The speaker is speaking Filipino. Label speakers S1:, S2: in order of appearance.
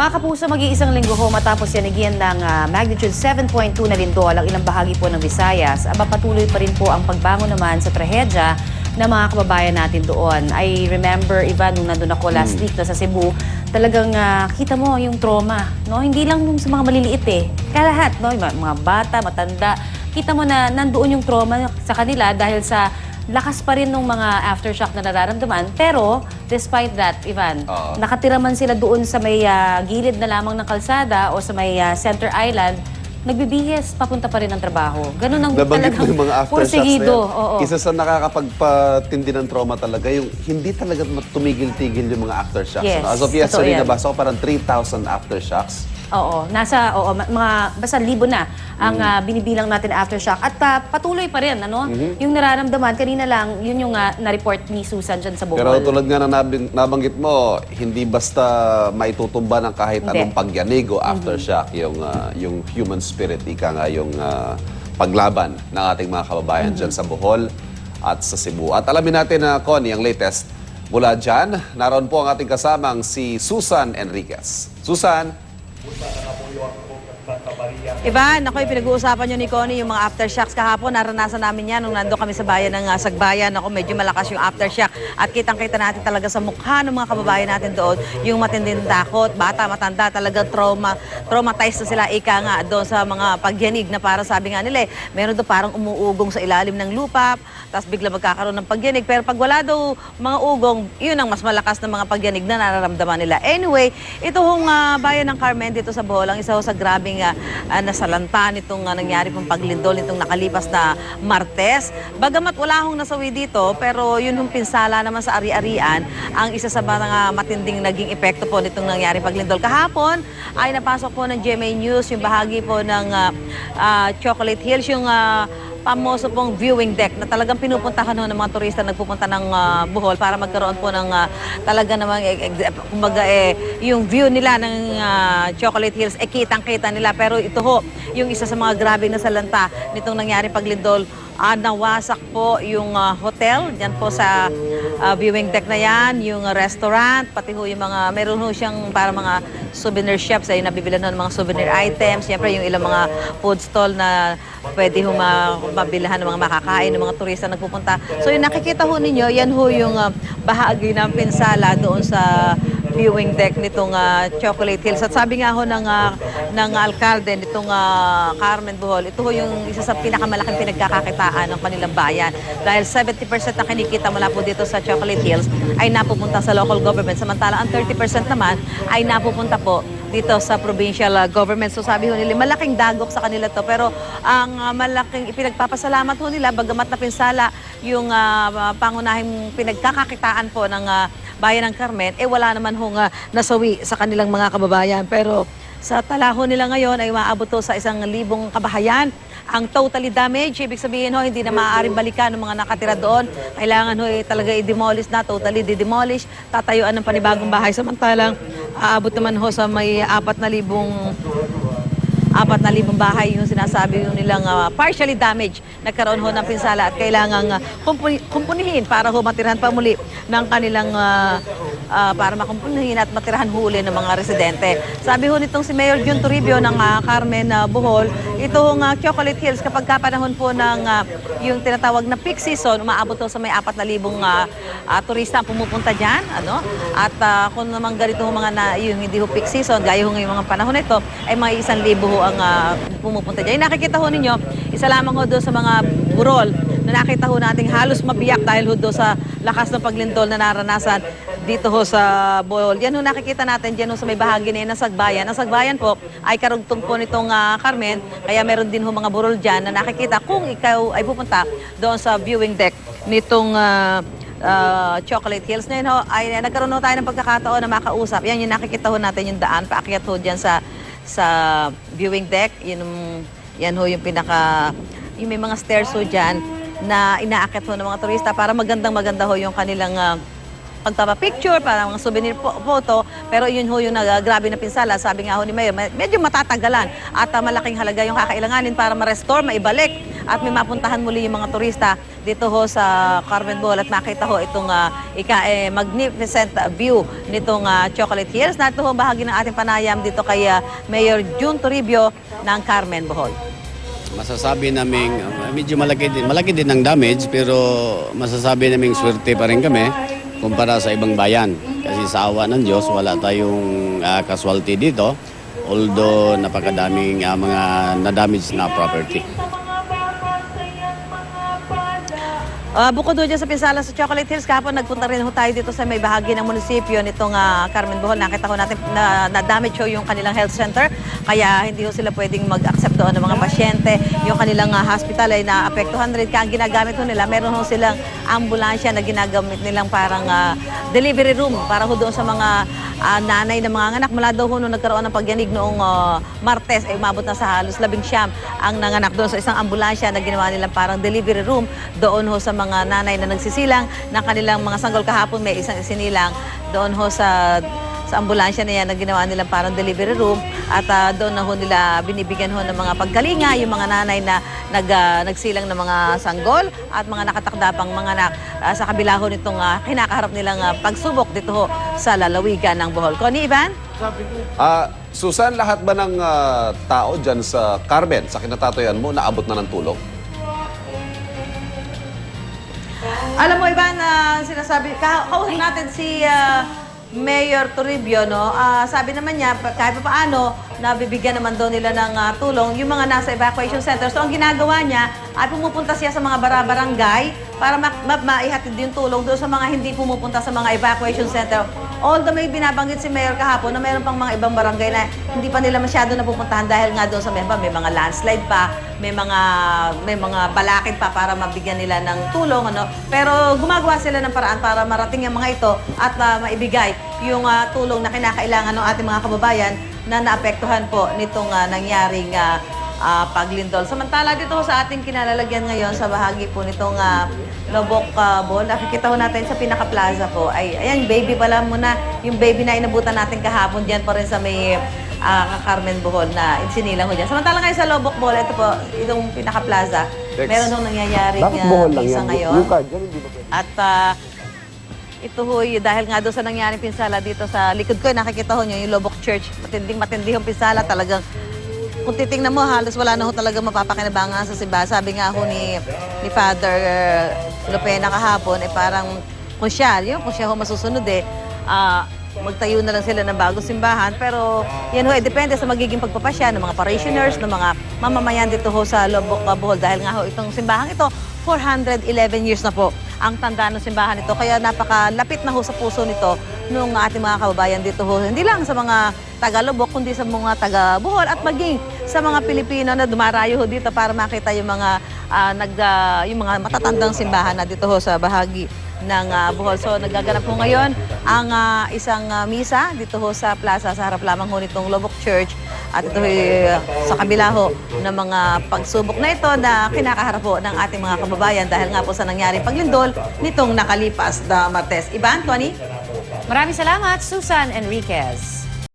S1: Mga kapuso, mag-iisang linggo ho matapos yanigyan ng magnitude 7.2 na lindol ang ilang bahagi po ng Visayas, patuloy pa rin po ang pagbangon naman sa trahedya ng mga kababayan natin doon. I remember, Ivan, nung nandun ako last week sa Cebu, talagang kita mo yung trauma, no? Hindi lang sa mga maliliit kalahat, no? Yung mga bata, matanda, kita mo na nandoon yung trauma sa kanila dahil sa lakas pa rin ng mga aftershock na nararamdaman. Pero, despite that, Ivan, nakatira man sila doon sa may gilid na lamang ng kalsada o sa may center island, nagbibihis, papunta pa rin ng trabaho. Ganun ang talagang
S2: yung mga aftershocks na yan. Isa sa nakakapagpatindi ng trauma talaga, yung hindi talaga tumigil-tigil yung mga aftershocks.
S1: Yes,
S2: As of yesterday, nabasa ko parang 3,000 aftershocks.
S1: Oo, basta 1,000 na ang binibilang natin aftershock. At patuloy pa rin, ano? Yung nararamdaman, kanina lang, yun yung na-report ni Susan dyan sa Bohol.
S2: Pero tulad nga na nabanggit mo, hindi basta maitutumba ng kahit anong pagyanig o aftershock yung human spirit, ika nga yung paglaban ng ating mga kababayan dyan sa Bohol at sa Cebu. At alamin natin na, Connie, ang latest mula dyan. Naroon po ang ating kasamang si Susan Enriquez. Susan?
S3: Ivan, ako'y pinag-uusapan nyo ni Connie yung mga aftershocks kahapon. Naranasan namin yan nung nando kami sa bayan ng Sagbayan. Ako, medyo malakas yung aftershock. At kitang-kita natin talaga sa mukha ng mga kababayan natin doon yung matinding takot. Bata, matanda, talagang traumatized na sila. Ika nga doon sa mga pagyanig na para sabi nga nila, meron doon parang umuugong sa ilalim ng lupa. Tapos bigla magkakaroon ng pagyanig. Pero pag wala daw mga ugong, yun ang mas malakas na mga pagyanig na nararamdaman nila. Anyway, ito hong bayan ng Carmen dito sa Bohol, ang isa sa grabing nasalanta nitong nangyari pong paglindol nitong nakalipas na Martes. Bagamat wala hong nasawi dito, pero yun hong pinsala naman sa ari-arian ang isa sa mga matinding naging epekto po nitong nangyari paglindol. Kahapon ay napasok po ng GMA News yung bahagi po ng Chocolate Hills, yung pamoso pong viewing deck na talagang pinupuntahan ng mga turista nagpupunta ng Bohol para magkaroon po ng talaga namang kumbaga yung view nila ng Chocolate Hills kitang-kita nila, pero ito ho yung isa sa mga grabe na salanta nitong nangyari paglindol. Nawasak po yung hotel, dyan po sa viewing deck na yan, yung restaurant, pati ho yung mga, meron ho siyang para mga souvenir shops, ay nabibilan ng mga souvenir items, siyempre yung ilang mga food stall na pwede ho mabilhan ng mga makakain ng mga turista nagpupunta. So yung nakikita ho ninyo, yan ho yung bahagi ng pinsala doon sa viewing deck nitong Chocolate Hills. At sabi nga ho ng alkalde nitong Carmen Bohol, ito ho yung isa sa pinakamalaking pinagkakakitaan ng kanilang bayan. Dahil 70% na kinikita mula po dito sa Chocolate Hills ay napupunta sa local government. Samantalang ang 30% naman ay napupunta po dito sa provincial government. So sabi ho nila, malaking dagok sa kanila to. Pero ang malaking ipinagpapasalamat ho nila, bagamat napinsala yung pangunahing pinagkakakitaan po ng bayan ng Carmen, wala naman hong nasawi sa kanilang mga kababayan. Pero sa talaho nila ngayon ay maabot to sa 1,000 kabahayan. Ang totally damage, ibig sabihin ho, hindi na maaaring balikan ng mga nakatira doon. Kailangan ho talaga i-demolish na, totally di-demolish, tatayuan ng panibagong bahay. Samantalang aabot naman ho sa may 4,000 bahay yung sinasabi yung nilang partially damaged. Nagkaroon ho ng pinsala at kailangang kumpunihin para ho matirahan pa muli ng kanilang para makumpunihin at matirahan huli ng mga residente. Sabi ho nitong si Mayor Jun Toribio ng Carmen Bohol, itong Chocolate Hills kapag kapanahon po ng yung tinatawag na peak season, umaabot ho sa may 4,000 turista ang pumupunta dyan. At kung naman ganito ho yung hindi ho peak season, gaya ho ngayong mga panahon ito, ay mga 1,000 ho ang pumupunta dyan. Nakikita ho ninyo, isa lamang ho doon sa mga burol na nakita ho nating halos mabiyak dahil ho doon sa lakas ng paglindol na naranasan dito ho sa Bohol. Yan ho nakikita natin dyan ho sa may bahagi na yun ng Sagbayan. Ang Sagbayan po ay karugtong po nitong Carmen, kaya meron din ho mga burol dyan na nakikita kung ikaw ay pupunta doon sa viewing deck nitong Chocolate Hills. Ngayon ho, ay nagkaroon ho tayo ng pagkakataon na makausap. Yan yung nakikita ho natin yung daan, paakyat ho dyan sa viewing deck. Yan ho yung yung may mga stairs ho dyan na inaakit ho ng mga turista para maganda ho yung kanilang pagpapapicture, para mga souvenir photo, pero yun ho yung grabe na pinsala. Sabi nga ho ni Mayor, medyo matatagalan at malaking halaga yung kakailanganin para ma-restore, maibalik at may mapuntahan muli yung mga turista dito ho sa Carmen Bohol at makita ho itong magnificent view nitong Chocolate Hills. Na ito ho bahagi ng ating panayam dito kay Mayor June Toribio ng Carmen Bohol.
S4: Masasabi naming medyo malaki din ang damage, pero masasabi naming swerte pa rin kami kumpara sa ibang bayan. Kasi sa awa ng Diyos, wala tayong casualty dito, although napakadaming mga na-damage na property.
S3: Bukod doon dyan sa pinsala sa Chocolate Hills, kahapon nagpunta rin ho tayo dito sa may bahagi ng munisipyo nitong Carmen Bohol. Nakita ho natin na damage ho yung kanilang health center, kaya hindi ho sila pwedeng mag-accept doon ng mga pasyente. Yung kanilang hospital ay naapektuhan rin. Kaya ang ginagamit ho nila, meron ho silang ambulansya na ginagamit nilang parang delivery room para ho doon sa mga nanay na mga anak. Mula daw ho nung nagkaroon ng pagyanig noong Martes, ay umabot na sa halos 19 ang nanganak doon sa isang ambulansya na ginawa nilang parang delivery room doon ho sa mga nanay na nagsisilang ng kanilang mga sanggol. Kahapon may isang isinilang doon ho sa ambulansya na yan na ginawa nilang parang delivery room, at doon na ho nila binibigyan ho ng mga pagkalinga yung mga nanay na nagsilang ng mga sanggol at mga nakatakdapang mga anak sa kabila ho nitong kinakaharap nilang pagsubok dito ho sa lalawigan ng Bohol. Connie, Ivan?
S2: Susan, lahat ba ng tao dyan sa Carmen, sa kinatatoyan mo, naabot na ng tulong?
S3: Alam mo, Ivan, sinasabi, kausap natin si Mayor Toribio, no? Sabi naman niya, kahit pa paano, nabibigyan naman daw nila ng tulong yung mga nasa evacuation center. So, ang ginagawa niya ay pumupunta siya sa mga barangay para maihatid yung tulong doon sa mga hindi pumupunta sa mga evacuation center. Although may binabanggit si Mayor kahapon na mayroon pang mga ibang barangay na hindi pa nila masyado napupuntahan dahil nga doon sa may mga landslide pa, may mga balakid pa para mabigyan nila ng tulong, ano. Pero gumagawa sila ng paraan para marating yung mga ito at maibigay yung tulong na kinakailangan ng ating mga kababayan na naapektuhan po nitong nangyaring paglindol. Samantala dito sa ating kinalalagyan ngayon sa bahagi po nitong Lobok Bohol, nakikita ho natin sa pinaka-plaza po ay ayan, baby pala muna, yung baby na inabutan natin kahapon dyan pa rin sa may Carmen Bohol na insinilang ho dyan. Samantala ngayon sa Lobok Bohol, ito po, itong pinaka-plaza, meron hong nangyayaring misa ngayon. At ito ho, dahil nga doon sa nangyaring pinsala dito sa likod ko, nakikita ho nyo yung Lobok Church, matinding yung pinsala, talagang kung titingnan mo, halos wala na ho talaga mapapakinabangan sa simbahan. Sabi nga ho ni Father Lopena kahapon, parang kung siya ho masusunod magtayo na lang sila ng bagong simbahan. Pero yan ho, depende sa magiging pagpapasya ng mga parishioners, ng mga mamamayan dito ho sa Lobok Bohol. Dahil nga ho, itong simbahan ito, 411 years na po ang tanda ng simbahan ito. Kaya napakalapit na ho sa puso nito nung ating mga kababayan dito ho. Hindi lang sa mga taga-Lobok, kundi sa mga taga-Bohol at maging sa mga Pilipino na dumarayo ho dito para makita yung mga matatandang simbahan na dito ho sa bahagi ng Bohol. So nagaganap ho ngayon ang isang misa dito ho sa plaza, sa harap lamang ho nitong Lobok Church. At ito sa kabila ho ng mga pagsubok na ito na kinakaharap ho ng ating mga kababayan dahil nga po sa nangyaring paglindol nitong nakalipas na Martes. Ivan, Tony?
S1: Maraming salamat, Susan Enriquez.